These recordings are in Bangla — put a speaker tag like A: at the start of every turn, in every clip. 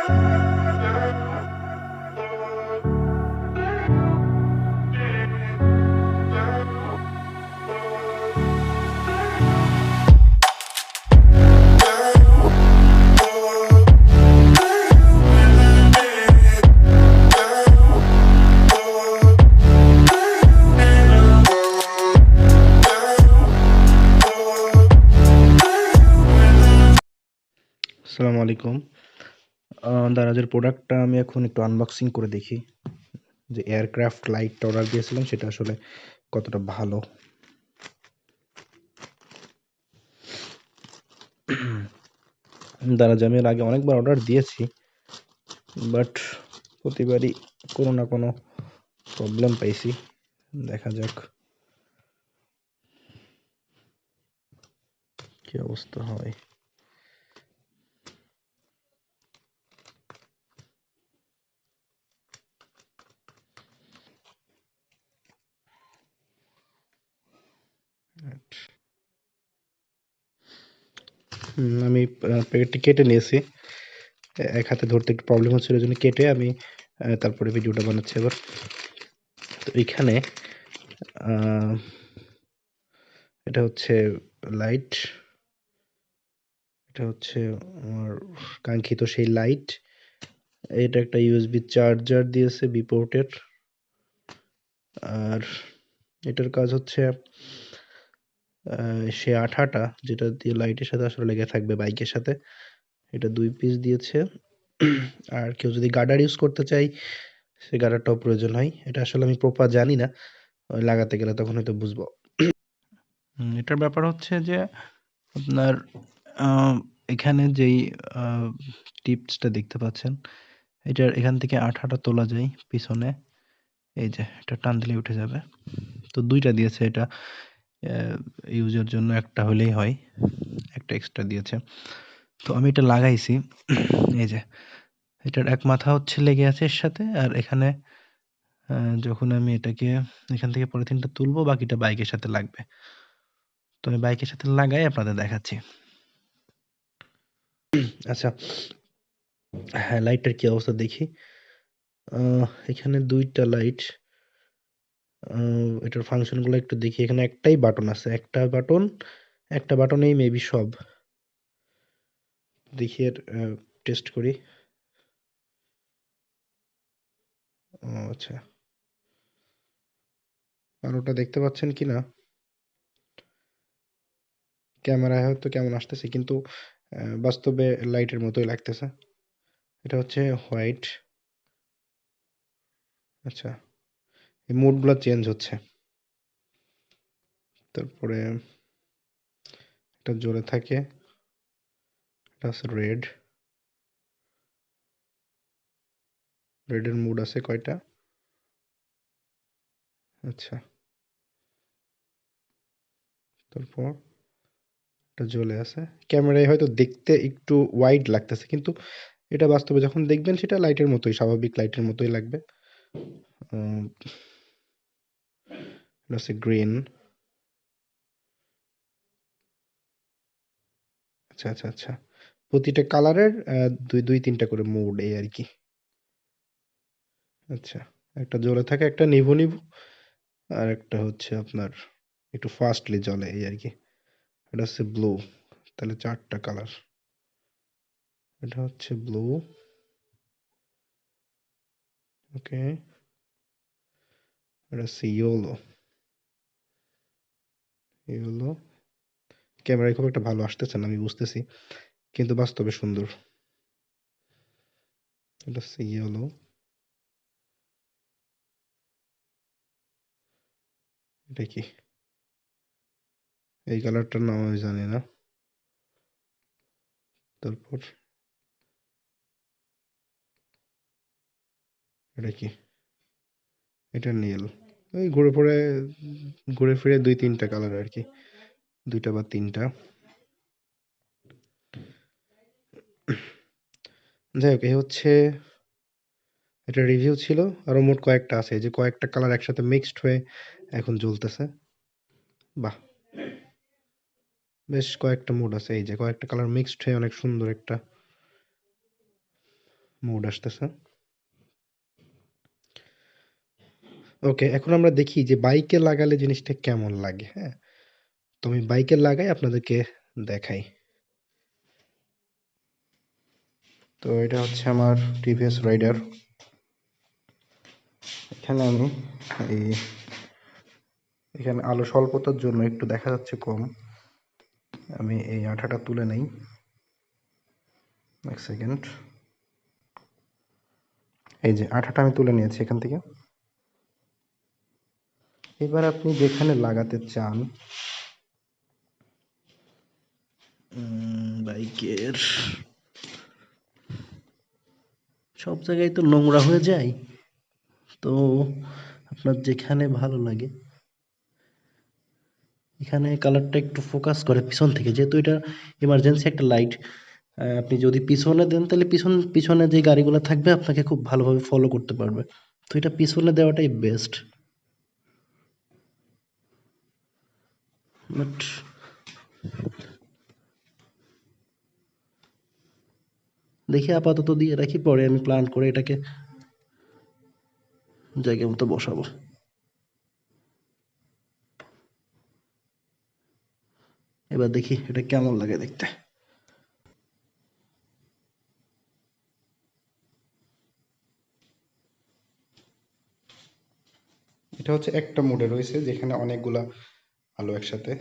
A: আসসালামু আলাইকুম। দারাজের প্রোডাক্টটা আমি এখন একটু আনবক্সিং করে দেখি যে এয়ারক্রাফট লাইটটা অর্ডার দিয়েছিলাম সেটা আসলে কতটা ভালো। দারাজ আমি এর আগে অনেকবার অর্ডার দিয়েছি, বাট প্রতিবারই কোনো না কোনো প্রবলেম পাইছি। দেখা যাক কি অবস্থা হয়। আমি প্যাকেটটি কেটে নিয়েছি। এক হাতে ধরতে একটু প্রবলেম হচ্ছিল, ওই জন্য কেটে আমি তারপরে ভিডিওটা বানাচ্ছি এবার। তো এইখানে এটা হচ্ছে লাইট, এটা হচ্ছে আমার কাঙ্ক্ষিত সেই লাইট। এটা একটা ইউএসবি চার্জার দিয়েছে বি পোর্টের। আর এটার কাজ হচ্ছে সে আঠাটা যেটা দিয়ে লাইটের সাথে আসলে লেগে থাকবে বাইকের সাথে, এটা 2 পিস দিয়েছে। আর কেউ যদি গার্ডার ইউজ করতে চাই সে গার্ডারটাও প্রয়োজন হয়। এটা আসলে আমি প্রপার জানি না, ওই লাগাতে গেলে তখন হয়তো বুঝবো। এটার ব্যাপার হচ্ছে যে আপনার এখানে যেই টিপসটা দেখতে পাচ্ছেন, এটার এখান থেকে আঠাটা তোলা যায় পিছনে। এই যে এটা টান দিলেই উঠে যাবে। তো ২ টা দিয়েছে এটা ইউজের জন্য, একটা হলেই হয়। একটা এক্সট্রা দিয়েছে। তো আমি এটা লাগাইছি। এই যে এটার এক মাথা হচ্ছে লেগে আছে এর সাথে, আর এখানে যখন আমি এটাকে এখান থেকে পলিথিনটা তুলবো বাকিটা বাইকের সাথে লাগবে। তো আমি বাইকের সাথে লাগাই আপনাদের দেখাচ্ছি। আচ্ছা, হ্যাঁ, লাইটটার কি অবস্থা দেখি। এখানে ২ টা লাইট। এটার ফাংশনগুলো একটু দেখি। এখানে একটাই বাটন আছে। একটা বাটনেই মেবি সব। দেখি এর টেস্ট করি। ও আচ্ছা। আলোটা দেখতে পাচ্ছেন কিনা? ক্যামেরায় হয়তো কেমন আসতেছে, কিন্তু বাস্তবে লাইটের মতোই লাগতেছে। এটা হচ্ছে হোয়াইট। আচ্ছা, এই মোডগুলা চেঞ্জ হচ্ছে। তারপরে এটা জ্বলে থাকে। এটা হচ্ছে রেড। রেডের মোড আছে কয়টা? আচ্ছা, তারপর এটা জ্বলে আছে। ক্যামেরায় হয়তো দেখতে একটু ওয়াইড লাগতেছে, কিন্তু এটা বাস্তবে যখন দেখবেন সেটা লাইটের মতোই, স্বাভাবিক লাইটের মতোই লাগবে। উম, এটা হচ্ছে গ্রিন। আচ্ছা আচ্ছা আচ্ছা, প্রতিটা কালারের দুই দুই তিনটা করে মোড, এই আর কি। আচ্ছা, একটা জ্বলে থাকে, একটা নিভু নিভু, আর একটা হচ্ছে আপনার একটু ফাস্টলি জ্বলে, এই আর কি। এটা হচ্ছে ব্লু। তাহলে 4টা কালার। এটা হচ্ছে ব্লু। ওকে, এটা হচ্ছে ইয়েলো। ইয়েলো ক্যামেরায় খুব একটা ভালো আসতেছে না আমি বুঝতেছি, কিন্তু বাস্তবে সুন্দর। এটা হচ্ছে ইয়েলো। এটা কি? এই কালারটার নাম আমি জানি না। তারপর এটা কি? এটা নীল। ওই ঘুরে ফিরে 2-3টা কালার আর কি, 2টা বা 3টা। যাই হোক, এই হচ্ছে এটা রিভিউ ছিল। আরো মোট কয়েকটা আছে, এই যে কয়েকটা কালার একসাথে মিক্সড হয়ে এখন জ্বলতেছে। বাহ, বেশ কয়েকটা মুড আছে, এই যে কয়েকটা কালার মিক্সড হয়ে অনেক সুন্দর একটা মোড আসতেছে। ওকে, এখন আমরা দেখি যে বাইকে লাগালে জিনিসটা কেমন লাগে, হ্যাঁ? তো আমি বাইকে লাগাই আপনাদেরকে দেখাই। তো এটা হচ্ছে আমার টিভিএস রাইডার। এখানে আমি এই এখানে আলো স্বল্পতার জন্য একটু দেখা যাচ্ছে কম। আমি এই আঠাটা তুলে নেই। এক সেকেন্ড। এই যে আঠাটা আমি তুলে নিয়েছি এখান থেকে। এবার আপনি যেখানে লাগাতে চান বাইকের সব জায়গায় তো নোংরা হয়ে যায়। তো আপনার যেখানে ভালো লাগে এখানে কালারটা একটু ফোকাস করে পিছন থেকে, যেহেতু এটা ইমার্জেন্সি একটা লাইট। আপনি যদি পিছনে দেন তাহলে পিছনে যে গাড়িগুলো থাকবে আপনাকে খুব ভালোভাবে ফলো করতে পারবে। তো এটা পিছনে দেওয়াটাই বেস্ট। বাট দেখি আপাতত দিয়ে রাখি, পরে আমি প্ল্যান করে এটাকে জায়গা মতো বসাবো। এবার দেখি এটা কেমন লাগে দেখতে। এটা হচ্ছে একটা মোডে রয়েছে যেখানে অনেকগুলা আলো একসাথে।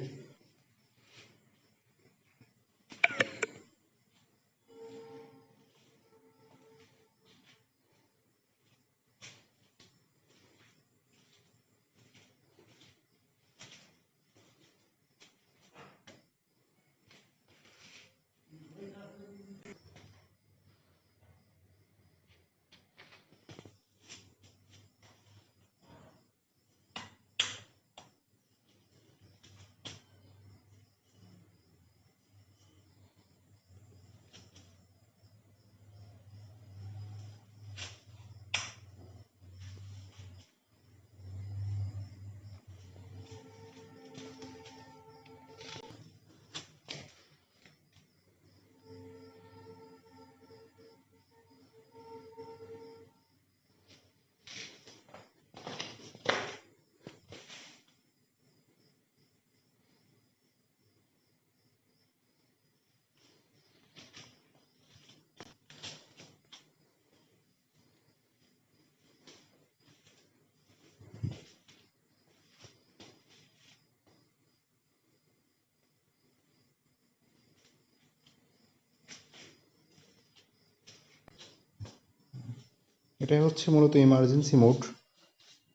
A: এটাই হচ্ছে মূলত ইমার্জেন্সি মোড।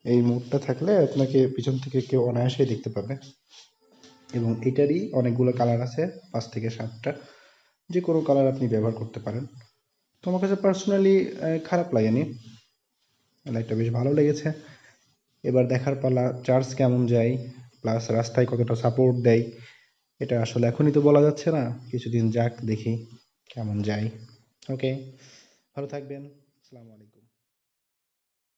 A: এই মোডটা থাকলে আপনাকে পিছন থেকে কেউ অনায়াসেই দেখতে পাবে। এবং এটারই অনেকগুলো কালার আছে, 5 থেকে 7টা। যে কোনো কালার আপনি ব্যবহার করতে পারেন। তো আমার কাছে পার্সোনালি খারাপ লাগেনি, লাইটটা বেশ ভালো লেগেছে। এবার দেখার পালা চার্জ কেমন যায়, প্লাস রাস্তায় কতটা সাপোর্ট দেয়। এটা আসলে এখনই তো বলা যাচ্ছে না, কিছুদিন যাক দেখি কেমন যায়। ওকে, ভালো থাকবেন। আসসালামু আলাইকুম।